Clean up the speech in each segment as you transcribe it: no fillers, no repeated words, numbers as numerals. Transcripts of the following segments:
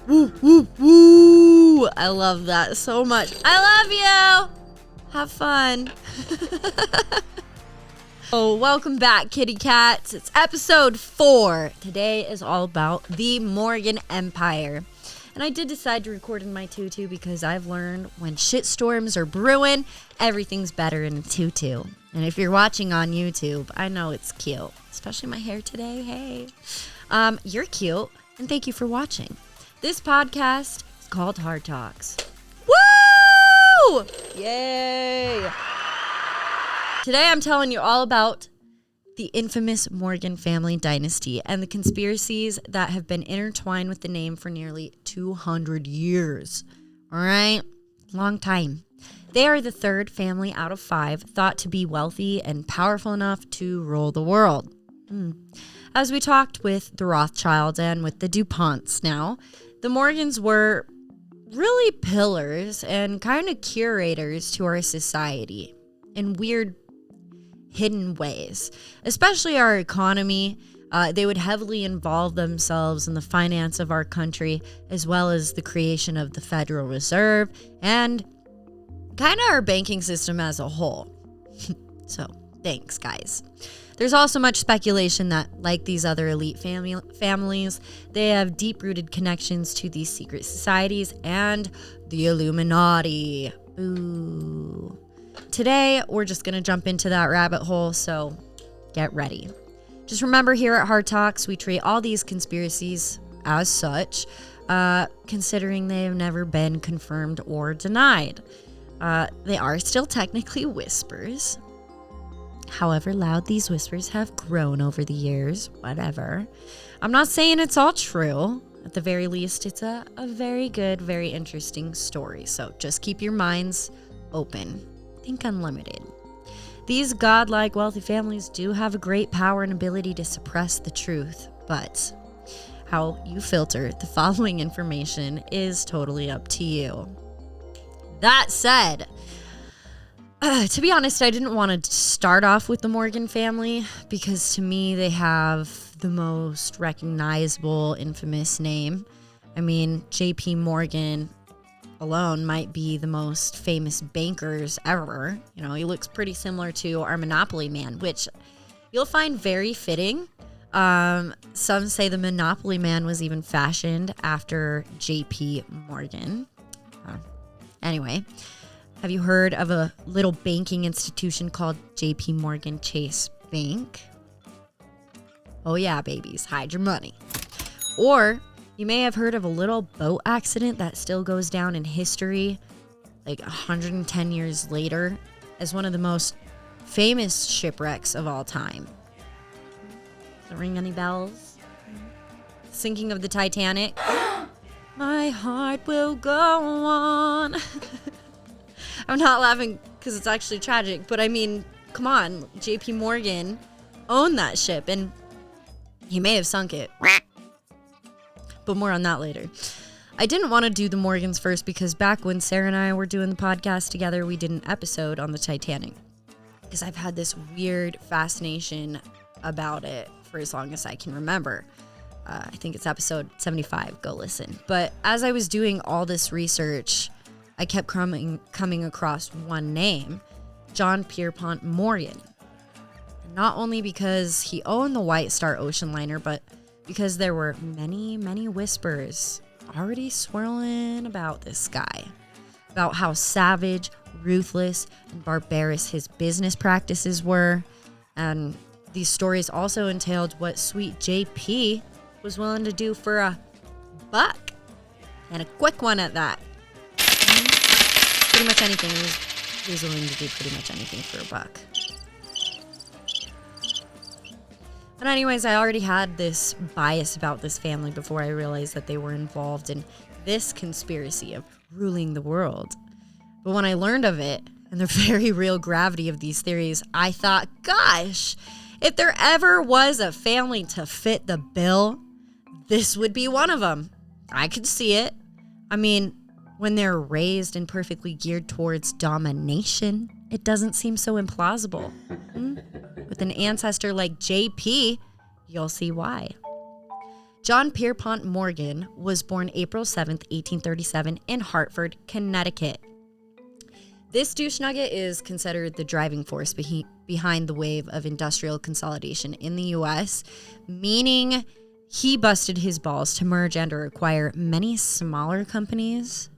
Woo, woo, woo. I love that so much. I love you. Have fun. Oh, welcome back, kitty cats. It's episode 4. Today is all about the Morgan Empire. And I did decide to record in my tutu because I've learned when shitstorms are brewing, everything's better in a tutu. And if you're watching on YouTube, I know it's cute. Especially my hair today. Hey. You're cute, and thank you for watching. This podcast is called Hard Talks. Woo! Yay! Today I'm telling you all about the infamous Morgan family dynasty and the conspiracies that have been intertwined with the name for nearly 200 years. All right? Long time. They are the third family out of 5 thought to be wealthy and powerful enough to rule the world. As we talked with the Rothschilds and with the DuPonts now, the Morgans were really pillars and kind of curators to our society in weird, hidden ways, especially our economy. They would heavily involve themselves in the finance of our country, as well as the creation of the Federal Reserve and kind of our banking system as a whole. So, thanks, guys. There's also much speculation that, like these other elite families, they have deep-rooted connections to these secret societies and the Illuminati. Ooh. Today, we're just going to jump into that rabbit hole, so get ready. Just remember, here at Hard Talks, we treat all these conspiracies as such, considering they have never been confirmed or denied. They are still technically whispers. However loud these whispers have grown over the years, whatever. I'm not saying it's all true. At the very least, it's a very good, very interesting story. So just keep your minds open. Think unlimited. These godlike wealthy families do have a great power and ability to suppress the truth, but how you filter the following information is totally up to you. That said, to be honest, I didn't want to start off with the Morgan family because to me they have the most recognizable, infamous name. I mean, J.P. Morgan alone might be the most famous bankers ever. You know, he looks pretty similar to our Monopoly man, which you'll find very fitting. Some say the Monopoly man was even fashioned after J.P. Morgan. Anyway, have you heard of a little banking institution called J.P. Morgan Chase Bank? Oh yeah, babies, hide your money. Or you may have heard of a little boat accident that still goes down in history, like 110 years later, as one of the most famous shipwrecks of all time. Does it ring any bells? Sinking of the Titanic. My heart will go on. I'm not laughing because it's actually tragic, but I mean, come on, J.P. Morgan owned that ship, and he may have sunk it. But more on that later. I didn't want to do the Morgans first because back when Sarah and I were doing the podcast together, we did an episode on the Titanic. Because I've had this weird fascination about it for as long as I can remember. I think it's episode 75. Go listen. But as I was doing all this research, I kept coming across one name, John Pierpont Morgan. Not only because he owned the White Star ocean liner, but because there were many, many whispers already swirling about this guy, about how savage, ruthless, and barbarous his business practices were. And these stories also entailed what sweet JP was willing to do for a buck, and a quick one at that. Pretty much anything. He was willing to do pretty much anything for a buck. But anyways, I already had this bias about this family before I realized that they were involved in this conspiracy of ruling the world. But when I learned of it and the very real gravity of these theories, I thought, gosh, if there ever was a family to fit the bill, this would be one of them. I could see it. I mean, when they're raised and perfectly geared towards domination, it doesn't seem so implausible. With an ancestor like JP, you'll see why. John Pierpont Morgan was born April 7th, 1837 in Hartford, Connecticut. This douche nugget is considered the driving force behind the wave of industrial consolidation in the U.S., meaning he busted his balls to merge and or acquire many smaller companies,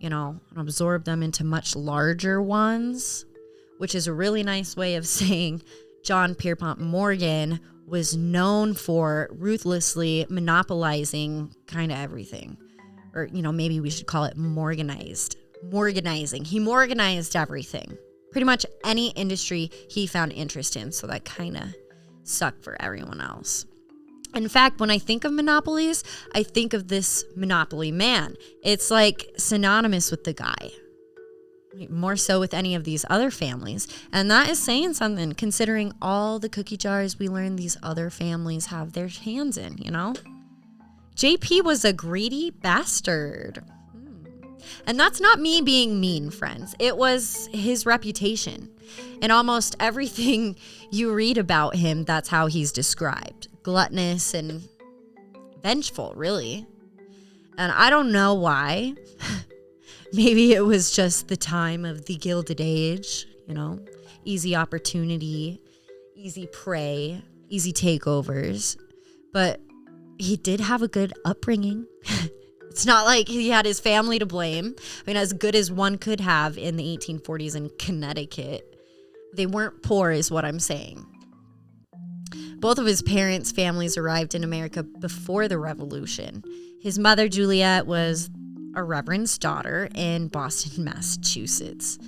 and absorb them into much larger ones, which is a really nice way of saying John Pierpont Morgan was known for ruthlessly monopolizing kind of everything. Or, maybe we should call it Morganizing. He Morganized everything. Pretty much any industry he found interest in. So that kind of sucked for everyone else. In fact, when I think of monopolies, I think of this monopoly man. It's like synonymous with the guy. More so with any of these other families. And that is saying something, considering all the cookie jars we learned these other families have their hands in, JP was a greedy bastard. And that's not me being mean, friends. It was his reputation. In almost everything you read about him, that's how he's described. Gluttonous and vengeful, really. And I don't know why. Maybe it was just the time of the Gilded Age, easy opportunity, easy prey, easy takeovers. But he did have a good upbringing. It's not like he had his family to blame. As good as one could have in the 1840s in Connecticut. They weren't poor is what I'm saying. Both of his parents' families arrived in America before the Revolution. His mother, Juliet, was a reverend's daughter in Boston, Massachusetts.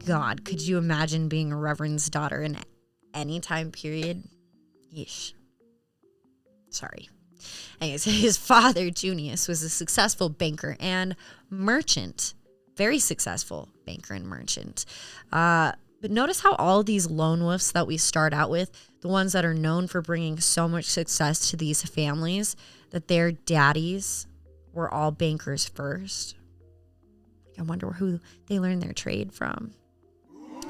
God, could you imagine being a reverend's daughter in any time period? Yeesh. Sorry. Anyways, his father, Junius, was a successful banker and merchant. Very successful banker and merchant. But notice how all these lone wolves that we start out with, the ones that are known for bringing so much success to these families, that their daddies were all bankers first. I wonder who they learned their trade from.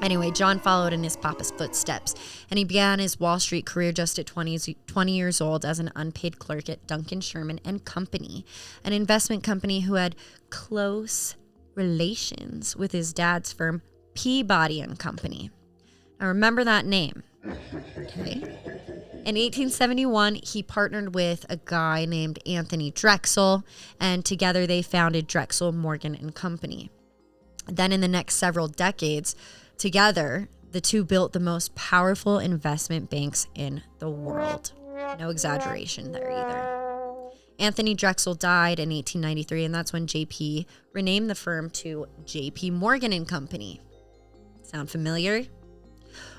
Anyway, John followed in his papa's footsteps, and he began his Wall Street career just at 20 years old as an unpaid clerk at Duncan Sherman and Company, an investment company who had close relations with his dad's firm, Peabody and Company. Now remember that name. Okay. In 1871, he partnered with a guy named Anthony Drexel, and together they founded Drexel Morgan and Company. Then in the next several decades, together, the two built the most powerful investment banks in the world. No exaggeration there either. Anthony Drexel died in 1893, and that's when JP renamed the firm to JP Morgan and Company. Sound familiar?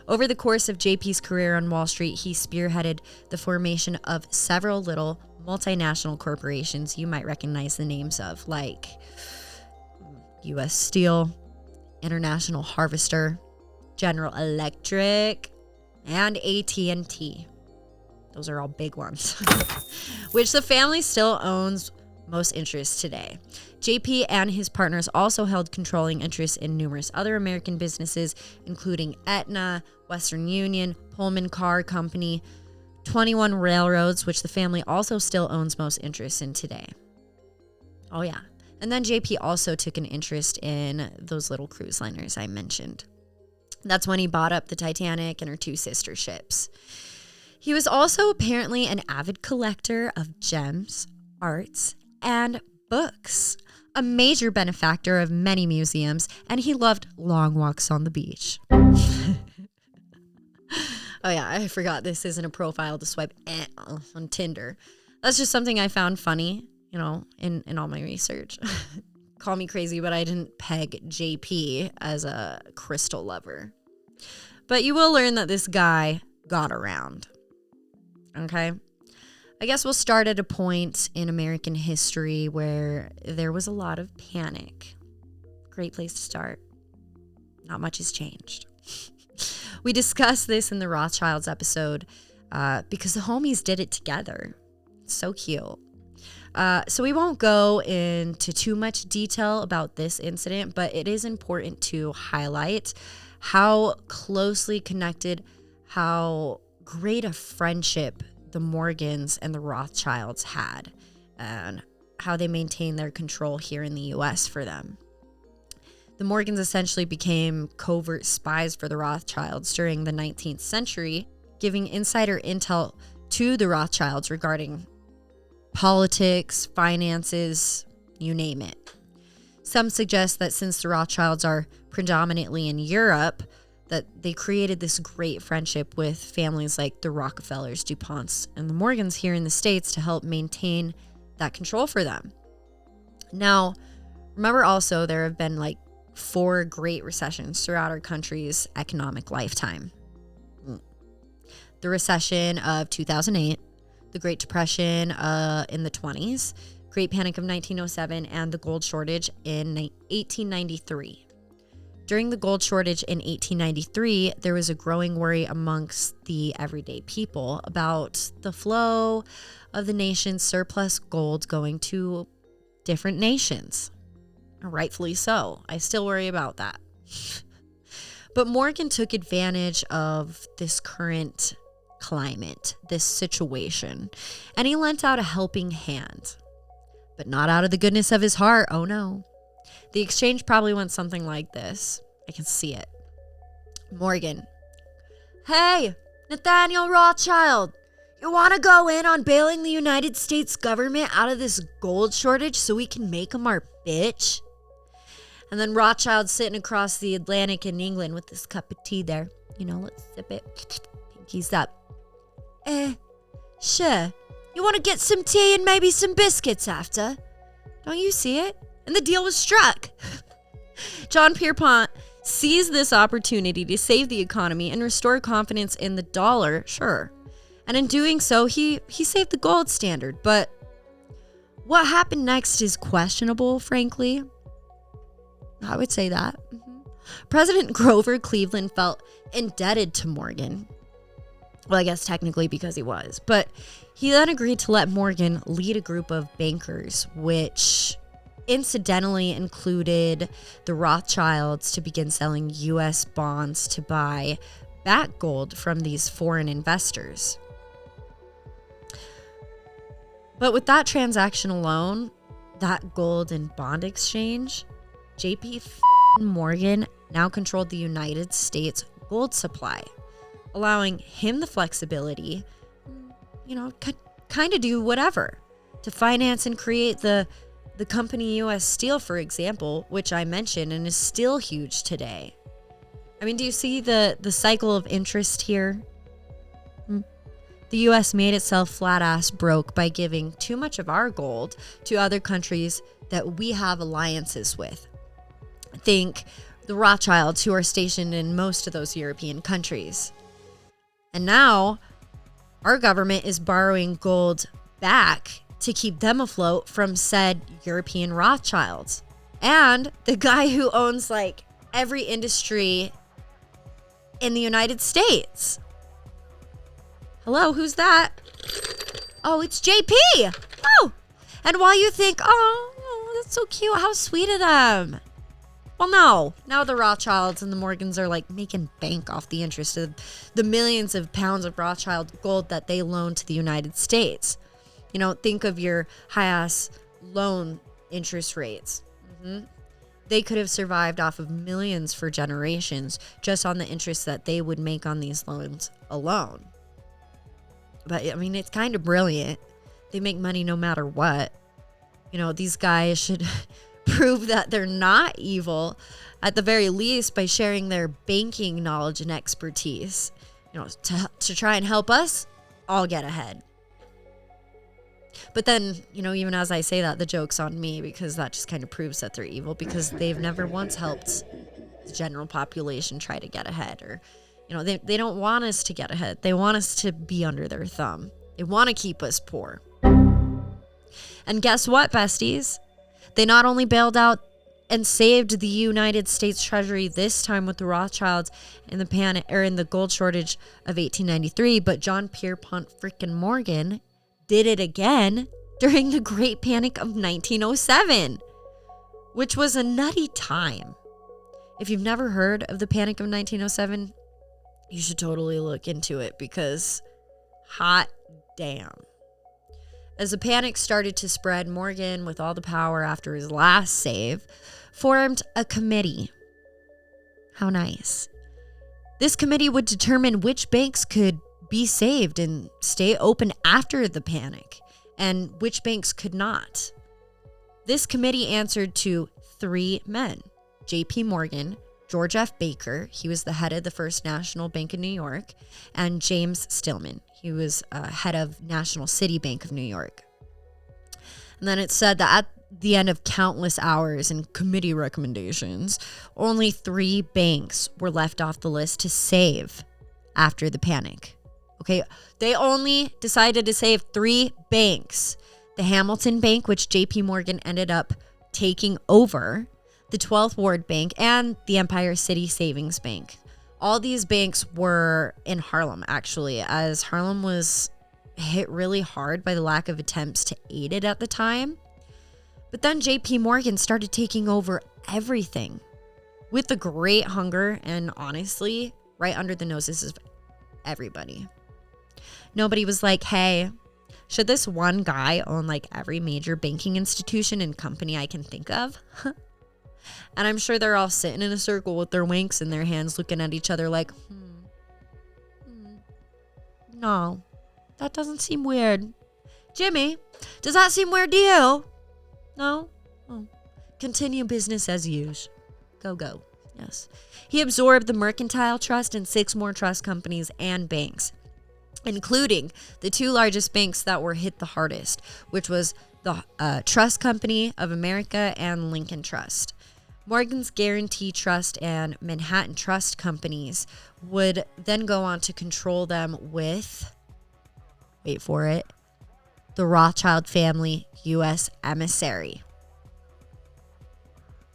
Over the course of JP's career on Wall Street, he spearheaded the formation of several little multinational corporations you might recognize the names of, like U.S. Steel, International Harvester, General Electric, and AT&T. Those are all big ones, which the family still owns most interests today. JP and his partners also held controlling interests in numerous other American businesses, including Aetna, Western Union, Pullman Car Company, 21 railroads, which the family also still owns most interests in today. Oh, yeah. And then JP also took an interest in those little cruise liners I mentioned. That's when he bought up the Titanic and her two sister ships. He was also apparently an avid collector of gems, arts, and books, a major benefactor of many museums, and he loved long walks on the beach. Oh yeah, I forgot this isn't a profile to swipe on Tinder. That's just something I found funny, in all my research. Call me crazy, but I didn't peg JP as a crystal lover. But you will learn that this guy got around. Okay? I guess we'll start at a point in American history where there was a lot of panic. Great place to start. Not much has changed. We discussed this in the Rothschilds episode because the homies did it together. So cute. So we won't go into too much detail about this incident, but it is important to highlight how closely connected, how great a friendship the Morgans and the Rothschilds had and how they maintained their control here in the U.S. for them. The Morgans essentially became covert spies for the Rothschilds during the 19th century, giving insider intel to the Rothschilds regarding politics, finances, you name it. Some suggest that since the Rothschilds are predominantly in Europe, that they created this great friendship with families like the Rockefellers, DuPonts, and the Morgans here in the States to help maintain that control for them. Now, remember also there have been like 4 great recessions throughout our country's economic lifetime. The recession of 2008, the Great Depression in the 20s, Great Panic of 1907, and the gold shortage in 1893. During the gold shortage in 1893, there was a growing worry amongst the everyday people about the flow of the nation's surplus gold going to different nations. Rightfully so. I still worry about that. But Morgan took advantage of this current climate, this situation, and he lent out a helping hand. But not out of the goodness of his heart. Oh no. The exchange probably went something like this. I can see it. Morgan. Hey, Nathaniel Rothschild. You want to go in on bailing the United States government out of this gold shortage so we can make them our bitch? And then Rothschild sitting across the Atlantic in England with this cup of tea there. You know, let's sip it. Pinkies up. Sure. You want to get some tea and maybe some biscuits after? Don't you see it? And the deal was struck. John Pierpont seized this opportunity to save the economy and restore confidence in the dollar, sure. And in doing so, he saved the gold standard. But what happened next is questionable, frankly. I would say that. President Grover Cleveland felt indebted to Morgan. Well, I guess technically because he was. But he then agreed to let Morgan lead a group of bankers, which incidentally included the Rothschilds to begin selling U.S. bonds to buy back gold from these foreign investors. But with that transaction alone, that gold and bond exchange, J.P. Morgan now controlled the United States gold supply, allowing him the flexibility, kind of do whatever to finance and create the company U.S. Steel, for example, which I mentioned and is still huge today. I mean, do you see the cycle of interest here? The U.S. made itself flat-ass broke by giving too much of our gold to other countries that we have alliances with. Think the Rothschilds, who are stationed in most of those European countries. And now our government is borrowing gold back to keep them afloat from said European Rothschilds. And the guy who owns like every industry in the United States. Hello, who's that? Oh, it's JP. Oh, and while you think, oh, that's so cute, how sweet of them. Well, no. Now the Rothschilds and the Morgans are like making bank off the interest of the millions of pounds of Rothschild gold that they loan to the United States. You know, think of your high-ass loan interest rates. They could have survived off of millions for generations just on the interest that they would make on these loans alone. But, I mean, it's kind of brilliant. They make money no matter what. You know, these guys should prove that they're not evil, at the very least, by sharing their banking knowledge and expertise, you know, to try and help us all get ahead. But then, you know, even as I say that, the joke's on me, because that just kind of proves that they're evil, because they've never once helped the general population try to get ahead. Or, you know, they don't want us to get ahead. They want us to be under their thumb. They want to keep us poor. And guess what, besties? They not only bailed out and saved the United States Treasury this time with the Rothschilds in the gold shortage of 1893, but John Pierpont freaking Morgan did it again during the Great Panic of 1907, which was a nutty time. If you've never heard of the Panic of 1907, you should totally look into it, because hot damn. As the panic started to spread, Morgan, with all the power after his last save, formed a committee. How nice. This committee would determine which banks could be saved and stay open after the panic, and which banks could not. This committee answered to 3 men: J.P. Morgan, George F. Baker, he was the head of the First National Bank of New York, and James Stillman, he was head of National City Bank of New York. And then it said that at the end of countless hours and committee recommendations, only 3 banks were left off the list to save after the panic. Okay, they only decided to save 3 banks. The Hamilton Bank, which J.P. Morgan ended up taking over, the 12th Ward Bank, and the Empire City Savings Bank. All these banks were in Harlem, actually, as Harlem was hit really hard by the lack of attempts to aid it at the time. But then J.P. Morgan started taking over everything with the great hunger and, honestly, right under the noses of everybody. Nobody was like, hey, should this one guy own like every major banking institution and company I can think of? And I'm sure they're all sitting in a circle with their winks in their hands looking at each other like, no, that doesn't seem weird. Jimmy, does that seem weird to you? No? Oh. Continue business as usual. Go. Yes. He absorbed the Mercantile Trust and 6 more trust companies and banks, including the 2 largest banks that were hit the hardest, which was the Trust Company of America and Lincoln Trust. Morgan's Guarantee Trust and Manhattan Trust companies would then go on to control them with, wait for it, the Rothschild family U.S. emissary.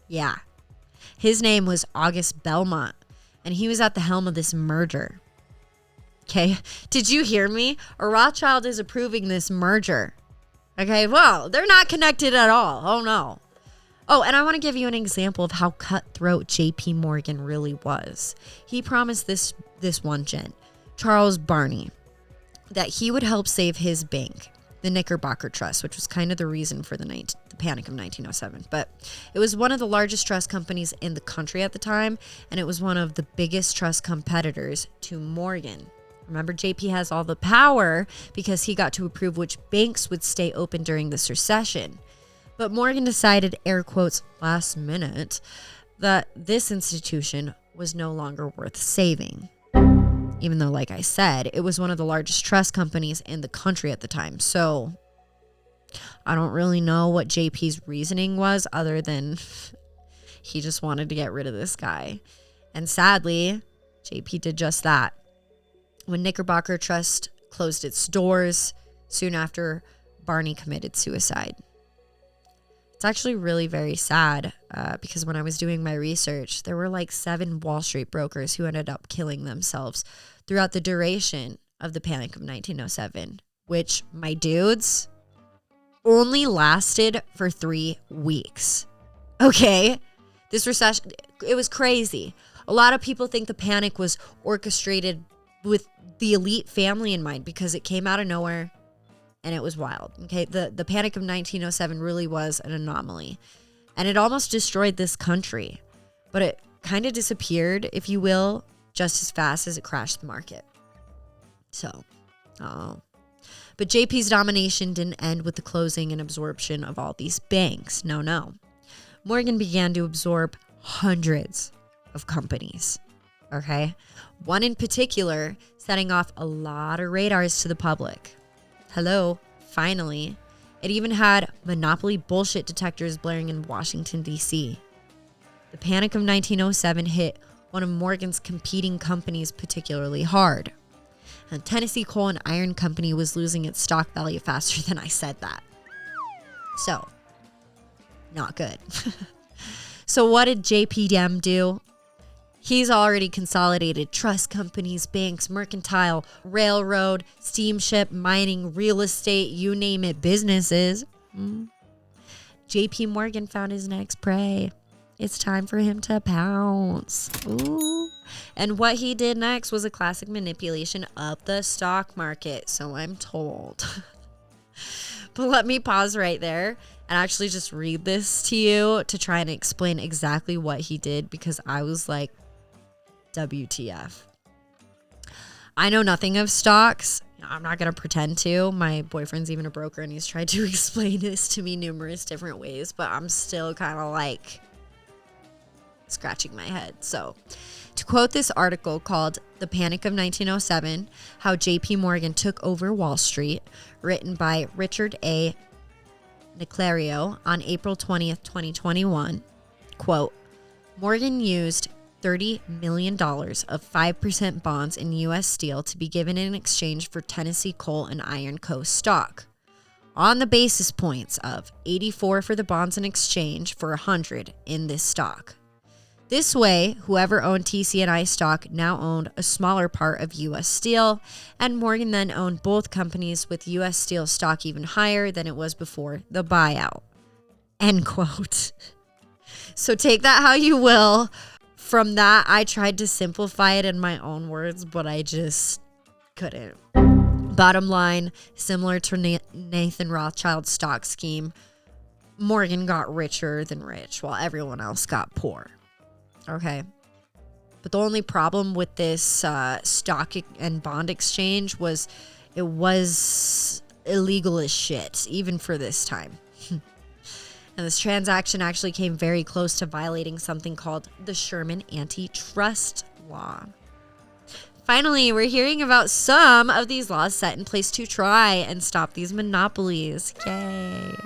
Yeah. His name was August Belmont, and he was at the helm of this merger. Okay, did you hear me? A Rothschild is approving this merger. Okay, well, they're not connected at all. Oh, no. Oh, and I want to give you an example of how cutthroat J.P. Morgan really was. He promised this one gent, Charles Barney, that he would help save his bank, the Knickerbocker Trust, which was kind of the reason for the panic of 1907. But it was one of the largest trust companies in the country at the time, and it was one of the biggest trust competitors to Morgan. Remember, JP has all the power because he got to approve which banks would stay open during this recession. But Morgan decided, air quotes, last minute, that this institution was no longer worth saving. Even though, like I said, it was one of the largest trust companies in the country at the time. So I don't really know what JP's reasoning was other than he just wanted to get rid of this guy. And sadly, JP did just that. When Knickerbocker Trust closed its doors, soon after, Barney committed suicide. It's actually really very sad because when I was doing my research, there were like 7 Wall Street brokers who ended up killing themselves throughout the duration of the Panic of 1907, which, my dudes, only lasted for 3 weeks. Okay? This recession, it was crazy. A lot of people think the panic was orchestrated with the elite family in mind because it came out of nowhere. And it was wild. Okay, the Panic of 1907 really was an anomaly. And it almost destroyed this country. But it kind of disappeared, if you will, just as fast as it crashed the market. So, But JP's domination didn't end with the closing and absorption of all these banks. No. Morgan began to absorb hundreds of companies. Okay? One in particular setting off a lot of radars to the public. Hello, finally. It even had monopoly bullshit detectors blaring in Washington, D.C. The Panic of 1907 hit one of Morgan's competing companies particularly hard. And Tennessee Coal and Iron Company was losing its stock value faster than I said that. So, not good. So what did JPM do? He's already consolidated trust companies, banks, mercantile, railroad, steamship, mining, real estate, you name it, businesses. JP Morgan found his next prey. It's time for him to pounce. Ooh. And what he did next was a classic manipulation of the stock market, so I'm told. But let me pause right there and actually just read this to you to try and explain exactly what he did, because I was like, WTF. I know nothing of stocks. I'm not going to pretend to. My boyfriend's even a broker and he's tried to explain this to me numerous different ways, but I'm still kind of like scratching my head. So, to quote this article called The Panic of 1907, How JP Morgan Took Over Wall Street, written by Richard A. Niclario on April 20th, 2021, quote, Morgan used $30 million of 5% bonds in U.S. Steel to be given in exchange for Tennessee Coal and Iron Co. stock, on the basis points of 84 for the bonds in exchange for 100 in this stock. This way, whoever owned TC&I stock now owned a smaller part of U.S. Steel, and Morgan then owned both companies with U.S. Steel stock even higher than it was before the buyout. End quote. So take that how you will. From that, I tried to simplify it in my own words, but I just couldn't. Bottom line, similar to Nathan Rothschild's stock scheme, Morgan got richer than rich while everyone else got poor. Okay. But the only problem with this stock and bond exchange was it was illegal as shit, even for this time. And this transaction actually came very close to violating something called the Sherman Antitrust Law. Finally, we're hearing about some of these laws set in place to try and stop these monopolies. Yay.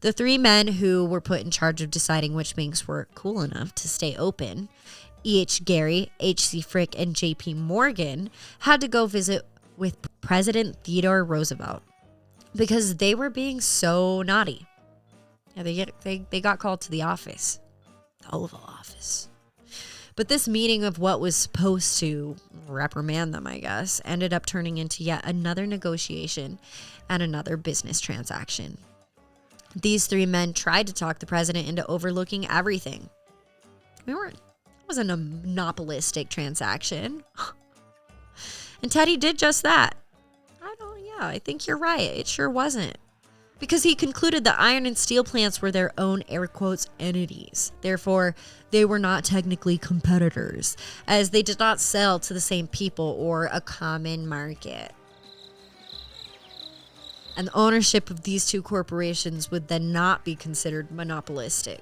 The three men who were put in charge of deciding which banks were cool enough to stay open, E.H. Gary, H.C. Frick, and J.P. Morgan, had to go visit with President Theodore Roosevelt because they were being so naughty. Yeah, they got called to the office, the Oval Office. But this meeting of what was supposed to reprimand them, I guess, ended up turning into yet another negotiation and another business transaction. These three men tried to talk the president into overlooking everything. It wasn't a monopolistic transaction. And Teddy did just that. I think you're right. It sure wasn't. Because he concluded the iron and steel plants were their own, air quotes, entities. Therefore, they were not technically competitors, as they did not sell to the same people or a common market. And the ownership of these two corporations would then not be considered monopolistic.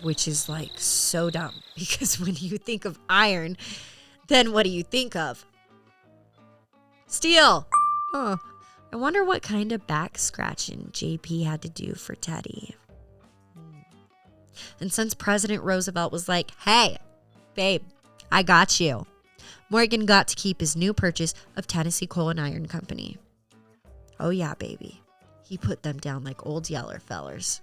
Which is like so dumb, because when you think of iron, then what do you think of? Steel. Huh. I wonder what kind of back scratching JP had to do for Teddy. And since President Roosevelt was like, hey, babe, I got you, Morgan got to keep his new purchase of Tennessee Coal and Iron Company. Oh yeah, baby. He put them down like old yeller fellers.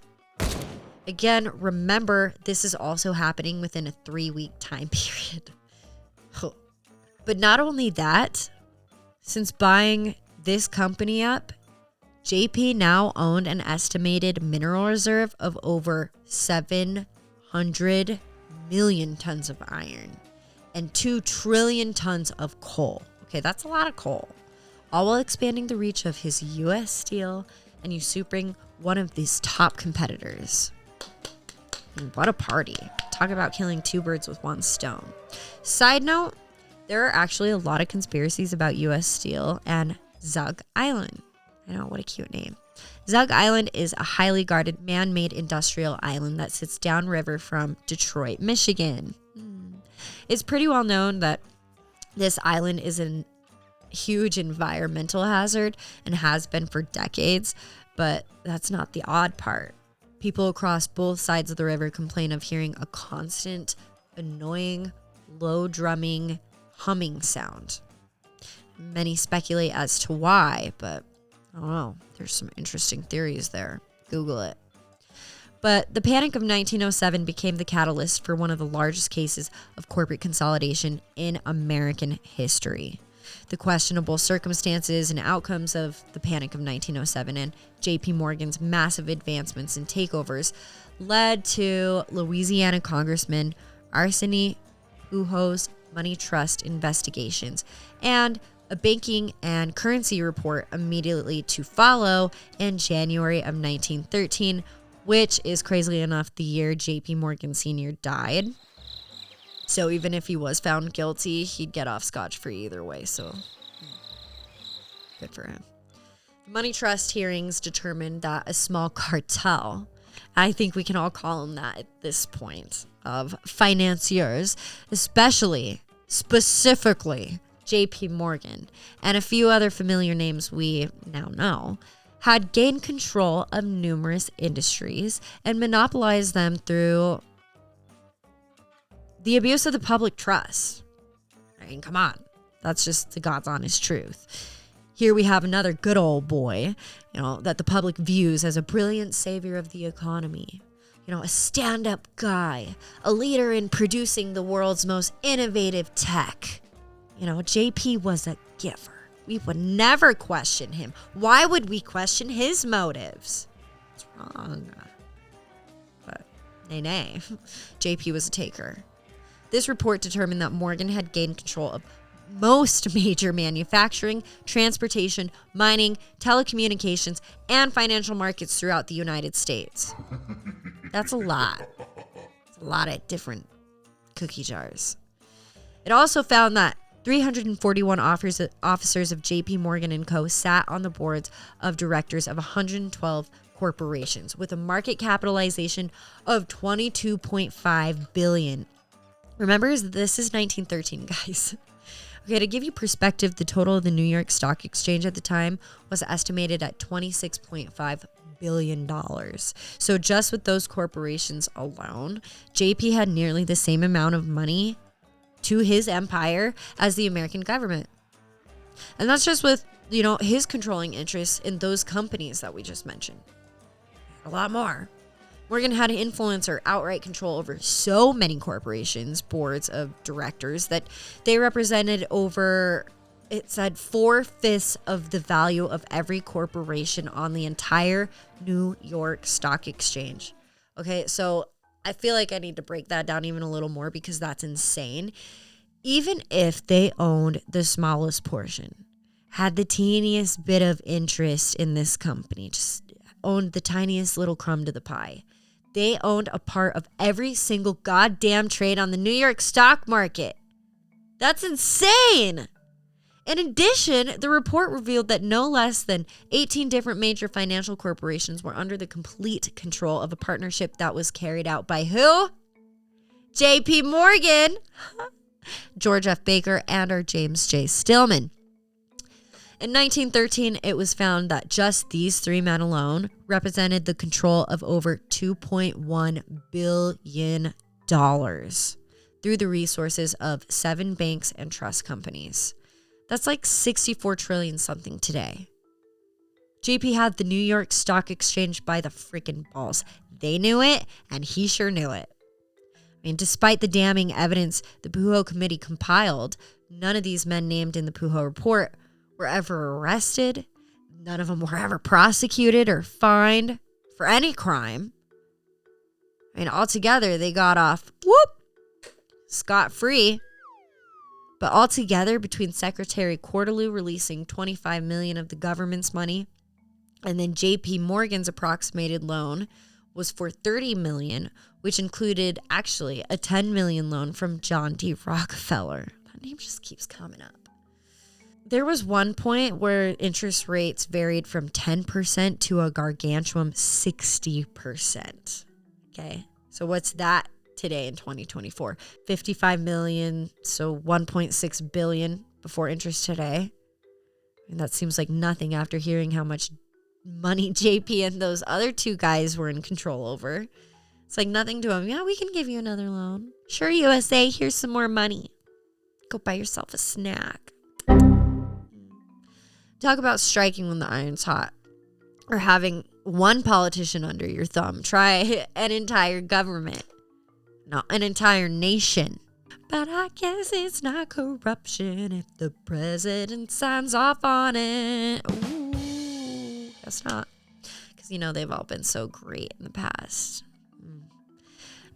Again, remember, this is also happening within a 3-week time period. But not only that, since buying this company up, JP now owned an estimated mineral reserve of over 700 million tons of iron and 2 trillion tons of coal. Okay, that's a lot of coal. All while expanding the reach of his U.S. Steel and usurping one of these top competitors. What a party. Talk about killing 2 birds with 1 stone. Side note, there are actually a lot of conspiracies about U.S. Steel and Zug Island. I know, what a cute name. Zug Island is a highly guarded man-made industrial island that sits downriver from Detroit, Michigan. It's pretty well known that this island is a huge environmental hazard and has been for decades, but that's not the odd part. People across both sides of the river complain of hearing a constant, annoying, low drumming, humming sound. Many speculate as to why, but I don't know. There's some interesting theories there. Google it. But the Panic of 1907 became the catalyst for one of the largest cases of corporate consolidation in American history. The questionable circumstances and outcomes of the Panic of 1907 and JP Morgan's massive advancements and takeovers led to Louisiana Congressman Arseny Pujo's money trust investigations, and a banking and currency report immediately to follow in January of 1913, which is crazily enough the year JP Morgan Sr. died. So even if he was found guilty, he'd get off scotch-free either way, so good for him. The money trust hearings determined that a small cartel, I think we can all call them that at this point, of financiers, specifically JP Morgan, and a few other familiar names we now know, had gained control of numerous industries and monopolized them through the abuse of the public trust. I mean, come on. That's just the God's honest truth. Here we have another good old boy, that the public views as a brilliant savior of the economy. A stand-up guy, a leader in producing the world's most innovative tech. JP was a giver. We would never question him. Why would we question his motives? It's wrong. But nay. JP was a taker. This report determined that Morgan had gained control of most major manufacturing, transportation, mining, telecommunications, and financial markets throughout the United States. That's a lot. It's a lot of different cookie jars. It also found that 341 officers of JP Morgan & Co. sat on the boards of directors of 112 corporations with a market capitalization of $22.5 billion. Remember, this is 1913, guys. Okay, to give you perspective, the total of the New York Stock Exchange at the time was estimated at $26.5 billion. So just with those corporations alone, JP had nearly the same amount of money to his empire as the American government. And that's just with, his controlling interests in those companies that we just mentioned. A lot more. Morgan had influence or outright control over so many corporations, boards of directors, that they represented over, it said, 4/5 of the value of every corporation on the entire New York Stock Exchange. Okay, so I feel like I need to break that down even a little more because that's insane. Even if they owned the smallest portion, had the teeniest bit of interest in this company, just owned the tiniest little crumb to the pie, they owned a part of every single goddamn trade on the New York stock market. That's insane. In addition, the report revealed that no less than 18 different major financial corporations were under the complete control of a partnership that was carried out by who? JP Morgan, George F. Baker, and our James J. Stillman. In 1913, it was found that just these three men alone represented the control of over $2.1 billion through the resources of 7 banks and trust companies. That's like 64 trillion something today. JP had the New York Stock Exchange by the freaking balls. They knew it, and he sure knew it. Despite the damning evidence the Pujo Committee compiled, none of these men named in the Pujo report were ever arrested. None of them were ever prosecuted or fined for any crime. Altogether, they got off, scot-free. But altogether, between Secretary Cortelyou releasing $25 million of the government's money, and then JP Morgan's approximated loan was for $30 million, which included actually a $10 million loan from John D. Rockefeller. That name just keeps coming up. There was one point where interest rates varied from 10% to a gargantuan 60%. Okay, so what's that today in 2024? 55 million, so 1.6 billion before interest today. And that seems like nothing after hearing how much money JP and those other two guys were in control over. It's like nothing to them. Yeah, we can give you another loan. Sure, USA, here's some more money. Go buy yourself a snack. Talk about striking when the iron's hot, or having one politician under your thumb. Try an entire government. No, an entire nation. But I guess it's not corruption if the president signs off on it. Ooh, guess not. Because, they've all been so great in the past.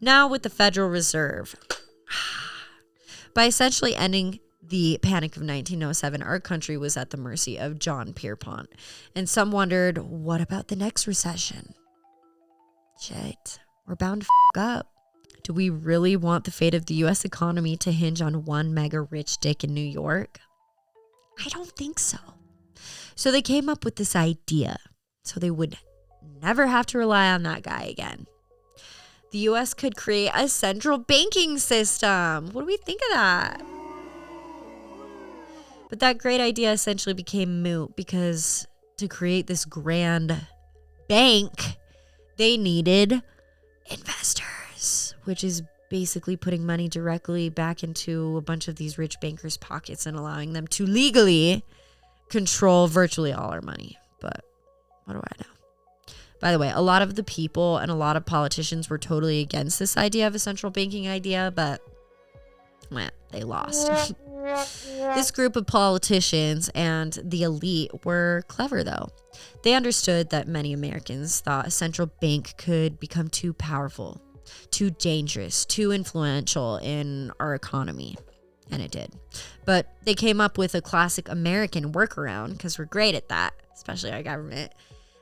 Now with the Federal Reserve. By essentially ending the Panic of 1907, our country was at the mercy of John Pierpont. And some wondered, what about the next recession? Shit, we're bound to up. Do we really want the fate of the U.S. economy to hinge on one mega rich dick in New York? I don't think so. So they came up with this idea so they would never have to rely on that guy again. The U.S. could create a central banking system. What do we think of that? But that great idea essentially became moot because to create this grand bank, they needed investors, which is basically putting money directly back into a bunch of these rich bankers' pockets and allowing them to legally control virtually all our money. But what do I know? By the way, a lot of the people and a lot of politicians were totally against this idea of a central banking idea, but they lost. This group of politicians and the elite were clever, though. They understood that many Americans thought a central bank could become too powerful, too dangerous, too influential in our economy. And it did. But they came up with a classic American workaround, because we're great at that, especially our government.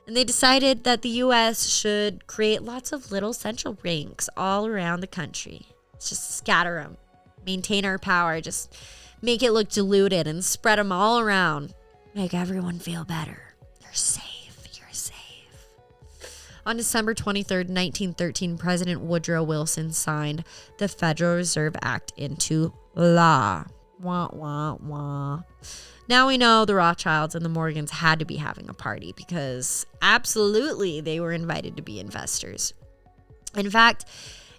And they decided that the U.S. should create lots of little central banks all around the country. Just scatter them. Maintain our power, just make it look diluted and spread them all around. Make everyone feel better. You're safe. You're safe. On December 23rd, 1913, President Woodrow Wilson signed the Federal Reserve Act into law. Wah, wah, wah. Now we know the Rothschilds and the Morgans had to be having a party because absolutely they were invited to be investors. In fact,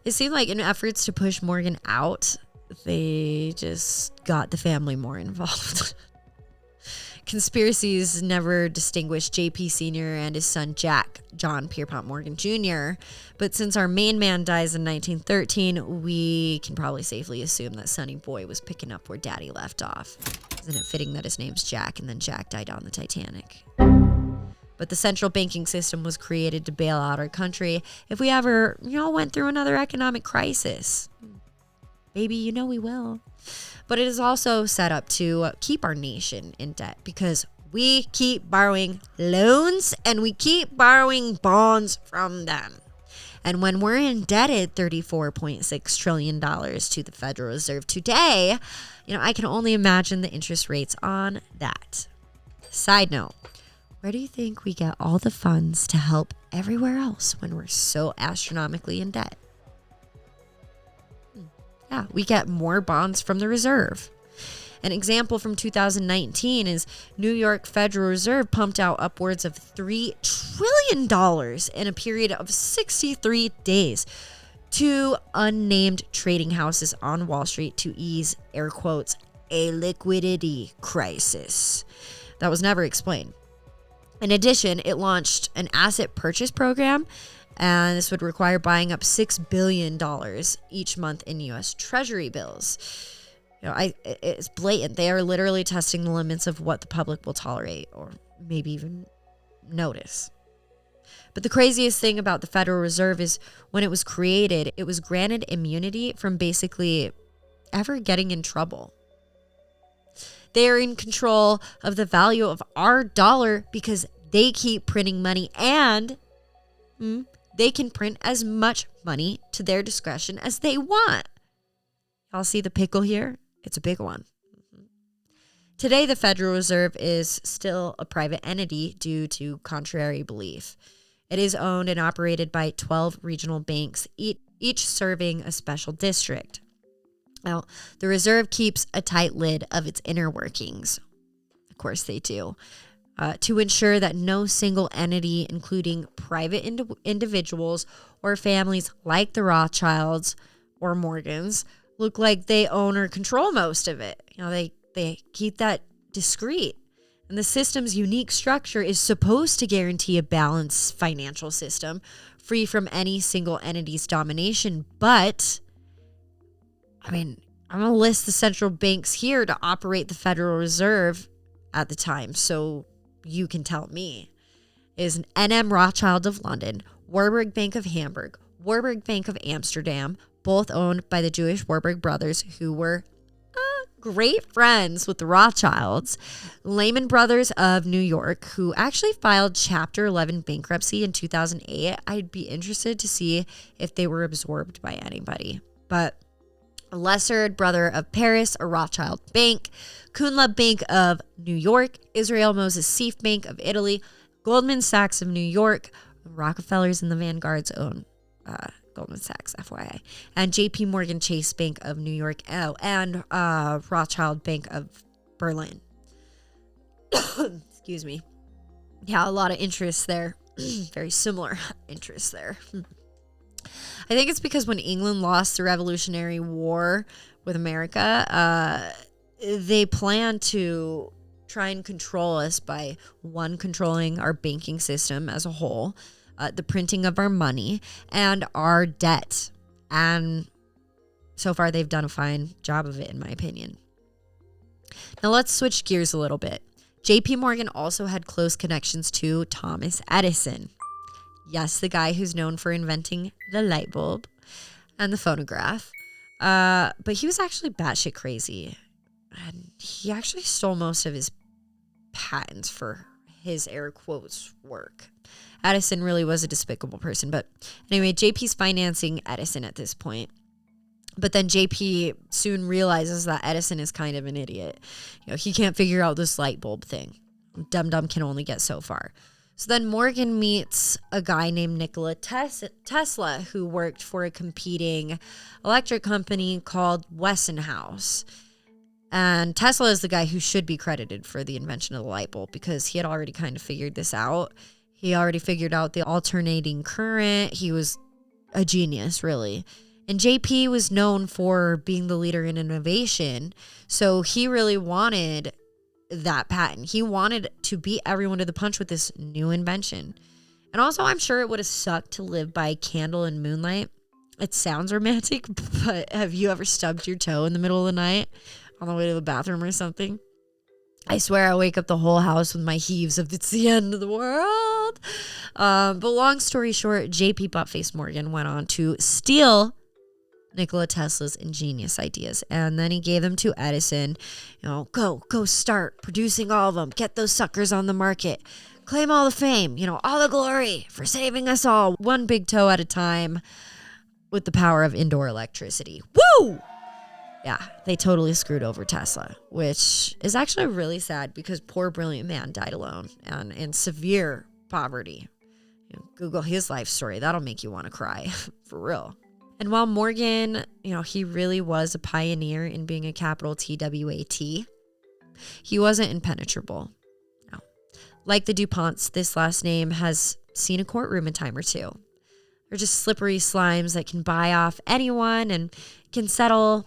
it seemed like in efforts to push Morgan out, they just got the family more involved. Conspiracies never distinguished JP Sr. and his son Jack, John Pierpont Morgan Jr., but since our main man dies in 1913, we can probably safely assume that Sonny Boy was picking up where Daddy left off. Isn't it fitting that his name's Jack and then Jack died on the Titanic? But the central banking system was created to bail out our country if we ever, went through another economic crisis. Maybe we will. But it is also set up to keep our nation in debt because we keep borrowing loans and we keep borrowing bonds from them. And when we're indebted $34.6 trillion to the Federal Reserve today, I can only imagine the interest rates on that. Side note, where do you think we get all the funds to help everywhere else when we're so astronomically in debt? Yeah, we get more bonds from the reserve. An example from 2019 is New York Federal Reserve pumped out upwards of $3 trillion in a period of 63 days to unnamed trading houses on Wall Street to ease, air quotes, a liquidity crisis. That was never explained. In addition, it launched an asset purchase program, and this would require buying up $6 billion each month in U.S. Treasury bills. It's blatant. They are literally testing the limits of what the public will tolerate or maybe even notice. But the craziest thing about the Federal Reserve is when it was created, it was granted immunity from basically ever getting in trouble. They are in control of the value of our dollar because they keep printing money and they can print as much money to their discretion as they want. Y'all see the pickle here? It's a big one. Today, the Federal Reserve is still a private entity due to contrary belief. It is owned and operated by 12 regional banks, each serving a special district. Now, the Reserve keeps a tight lid of its inner workings. Of course they do. To ensure that no single entity, including private individuals or families like the Rothschilds or Morgans, look like they own or control most of it. They keep that discreet. And the system's unique structure is supposed to guarantee a balanced financial system free from any single entity's domination. But, I'm going to list the central banks here to operate the Federal Reserve at the time, so you can tell me. Is an N.M. Rothschild of London, Warburg Bank of Hamburg, Warburg Bank of Amsterdam, both owned by the Jewish Warburg brothers, who were great friends with the Rothschilds, Lehman Brothers of New York, who actually filed Chapter 11 bankruptcy in 2008. I'd be interested to see if they were absorbed by anybody. But lesser brother of Paris, a Rothschild bank, Kunla Bank of New York, Israel Moses Seif Bank of Italy, Goldman Sachs of New York, Rockefellers and the Vanguards own Goldman Sachs, FYI, and JP Morgan Chase Bank of New York, and Rothschild Bank of Berlin. Excuse me. Yeah, a lot of interests there. Very similar interests there. I think it's because when England lost the Revolutionary War with America, they planned to try and control us by, one, controlling our banking system as a whole, the printing of our money, and our debt. And so far, they've done a fine job of it, in my opinion. Now, let's switch gears a little bit. JP Morgan also had close connections to Thomas Edison. Yes, the guy who's known for inventing the light bulb and the phonograph. But he was actually batshit crazy. And he actually stole most of his patents for his air quotes work. Edison really was a despicable person. But anyway, JP's financing Edison at this point. But then JP soon realizes that Edison is kind of an idiot. He can't figure out this light bulb thing. Dum-dum can only get so far. So then Morgan meets a guy named Nikola Tesla, who worked for a competing electric company called Westinghouse. And Tesla is the guy who should be credited for the invention of the light bulb because he had already kind of figured this out. He already figured out the alternating current. He was a genius, really. And JP was known for being the leader in innovation. So he really wanted that patent. He wanted to beat everyone to the punch with this new invention. And also, I'm sure it would have sucked to live by candle and moonlight. It sounds romantic, but have you ever stubbed your toe in the middle of the night on the way to the bathroom or something? I swear I wake up the whole house with my heaves of it's the end of the world. But long story short, JP Buttface Morgan went on to steal Nikola Tesla's ingenious ideas, and then he gave them to Edison. Go start producing all of them. Get those suckers on the market. Claim all the fame, all the glory for saving us all, one big toe at a time, with the power of indoor electricity. Woo! Yeah, they totally screwed over Tesla, which is actually really sad because poor brilliant man died alone and in severe poverty. Google his life story. That'll make you want to cry, for real. And while Morgan, he really was a pioneer in being a capital TWAT, he wasn't impenetrable. No. Like the DuPonts, this last name has seen a courtroom a time or two. They're just slippery slimes that can buy off anyone and can settle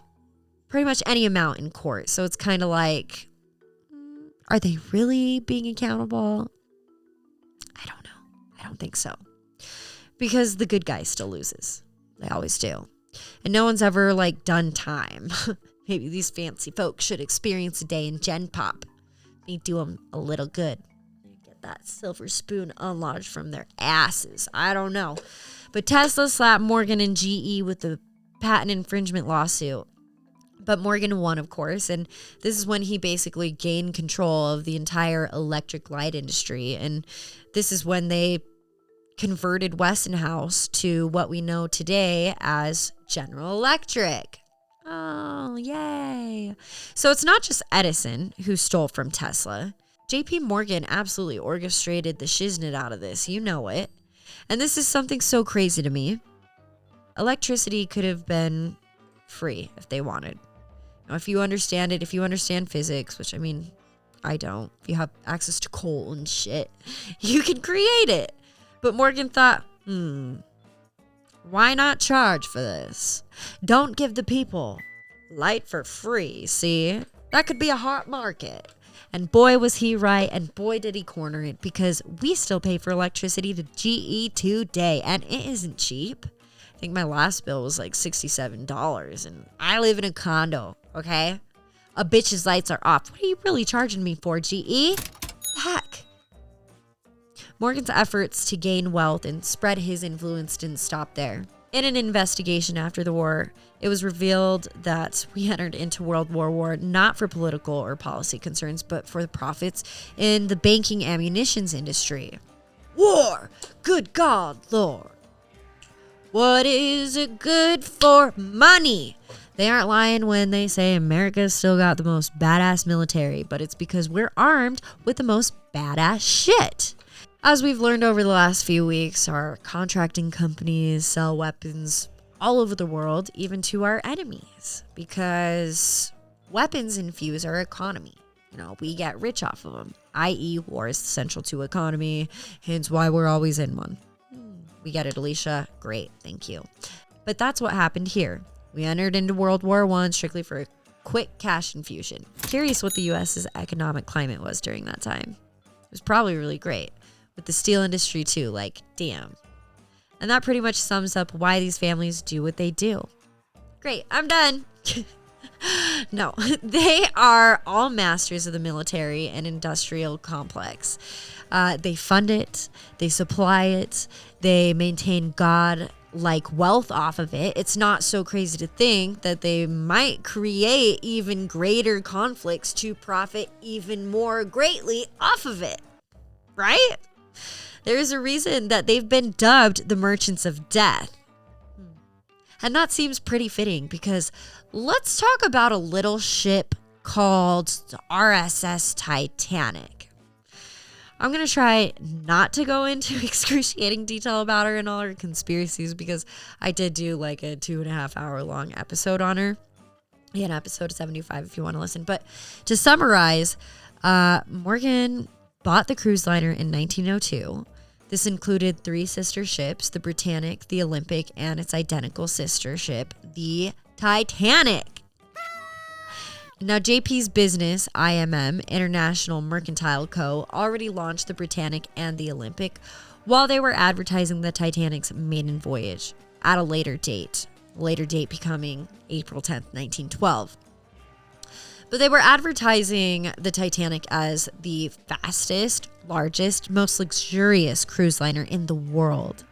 pretty much any amount in court. So it's kind of like, are they really being accountable? I don't know. I don't think so. Because the good guy still loses. They always do. And no one's ever, done time. Maybe these fancy folks should experience a day in Gen Pop. They do them a little good. Get that silver spoon unlodged from their asses. I don't know. But Tesla slapped Morgan and GE with the patent infringement lawsuit. But Morgan won, of course, and this is when he basically gained control of the entire electric light industry. And this is when they converted Westinghouse to what we know today as General Electric. Oh, yay. So it's not just Edison who stole from Tesla. JP Morgan absolutely orchestrated the shiznit out of this. You know it. And this is something so crazy to me. Electricity could have been free if they wanted. If you understand it, if you understand physics, which I don't. If you have access to coal and shit, you can create it. But Morgan thought, why not charge for this? Don't give the people light for free, see? That could be a hot market. And boy, was he right, and boy, did he corner it, because we still pay for electricity to GE today, and it isn't cheap. I think my last bill was $67, and I live in a condo, okay? A bitch's lights are off. What are you really charging me for, GE? Heck. Morgan's efforts to gain wealth and spread his influence didn't stop there. In an investigation after the war, it was revealed that we entered into World War I not for political or policy concerns, but for the profits in the banking ammunitions industry. War! Good God, Lord. What is it good for? Money! They aren't lying when they say America's still got the most badass military, but it's because we're armed with the most badass shit. As we've learned over the last few weeks, our contracting companies sell weapons all over the world, even to our enemies, because weapons infuse our economy. You know, we get rich off of them, i.e. war is essential to economy, hence why we're always in one. We get it, Alicia. Great, thank you. But that's what happened here. We entered into World War I strictly for a quick cash infusion. Curious what the U.S.'s economic climate was during that time. It was probably really great. With the steel industry too, like, damn. And that pretty much sums up why these families do what they do. Great, I'm done. No, they are all masters of the military and industrial complex. They fund it, they supply it, they maintain God-like wealth off of it. It's not so crazy to think that they might create even greater conflicts to profit even more greatly off of it, right? There's a reason that they've been dubbed the merchants of death. And that seems pretty fitting because let's talk about a little ship called the RSS Titanic. I'm going to try not to go into excruciating detail about her and all her conspiracies because I did do like a 2.5 hour long episode on her. Yeah, episode 75 if you want to listen. But to summarize, Morgan bought the cruise liner in 1902. This included 3 sister ships, the Britannic, the Olympic, and its identical sister ship, the Titanic. Now, JP's business, IMM, International Mercantile Co., already launched the Britannic and the Olympic while they were advertising the Titanic's maiden voyage at a later date becoming April 10th, 1912. But they were advertising the Titanic as the fastest, largest, most luxurious cruise liner in the world.